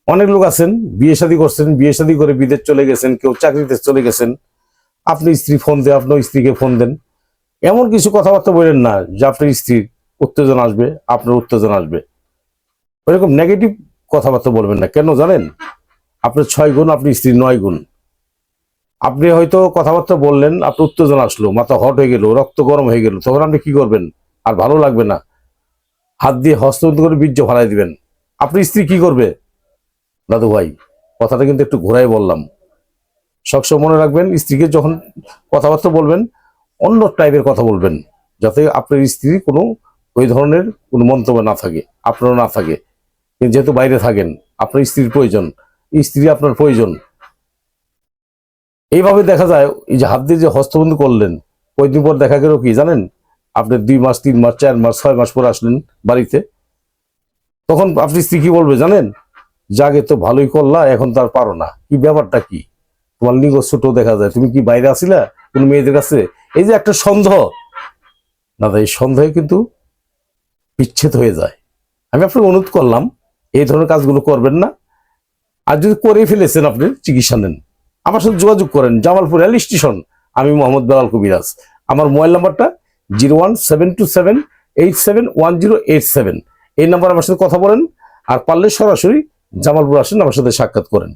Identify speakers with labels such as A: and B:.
A: অনেক লোক আছেন বিয়ে শাদী করছেন, বিয়ে শাদী করে বিদেশ চলে গেছেন, কেউ চাকরিতে চলে গেছেন, আপনি স্ত্রী ফোন দেন, আপনার স্ত্রীকে ফোন দেন, এমন কিছু কথাবার্তা বলেন না যে আপনার স্ত্রীর উত্তেজনা আসবে, আপনার উত্তেজনা আসবে। ওইরকম নেগেটিভ কথাবার্তা বলবেন না। কেন জানেন? আপনার 6 গুণ, আপনি স্ত্রীর 9 গুণ। আপনি হয়তো কথাবার্তা বললেন, আপনার উত্তেজনা আসলো, মাথা হট হয়ে গেল, রক্ত গরম হয়ে গেল, তখন আপনি কি করবেন? আর ভালো লাগবে না, হাত দিয়ে হস্তবন্ধ করে বীর্য ফালাই দিবেন। আপনি স্ত্রী কি করবে? দাদু ভাই, কথাটা কিন্তু একটু ঘোরাই বললাম। সবসময় মনে রাখবেন, স্ত্রীকে যখন কথাবার্তা বলবেন অন্য টাইপের কথা বলবেন, যাতে আপনার স্ত্রী কোনো ওই ধরনের কোনো মন্তব্য না থাকে, আপনারও না থাকে। কিন্তু যেহেতু বাইরে থাকেন, আপনার স্ত্রীর প্রয়োজন, স্ত্রী আপনার প্রয়োজন। এইভাবে দেখা যায়, এই যে হাত দিয়ে যে হস্তবন্ধ করলেন, কয়েকদিন পর দেখা গেল কি জানেন, আপনি 2 মাস 3 মাস 4 মাস 6 মাস পরে আসলেন বাড়িতে, তখন আপনি স্ত্রী কি বলবে জানেন? জাগে তো ভালোই করলা, এখন তো আর পারো না। কি ব্যাপারটা কি? তোমার লিঙ্গ ছোট দেখা যায়, তুমি কি বাইরে আসিলা কোন মেয়েদের কাছে? এই যে একটা সন্দেহ, দাদা, এই সন্দেহে কিন্তু বিচ্ছেদ হয়ে যায়। আমি আপনাকে অনুরোধ করলাম, এই ধরনের কাজগুলো করবেন না। আর যদি করে ফেলেছেন, আপনি চিকিৎসা নেন, আমার সাথে যোগাযোগ করেন, জামালপুর রেল স্টেশন। আমি মোহাম্মদ বেলাল কবিরাজ। আমার মোবাইল নাম্বারটা 01727871087। এই নাম্বার আমার সাথে কথা বলেন। আর পারলে সরাসরি জামালপুর আসেন, আমার সাথে সাক্ষাৎ করেন।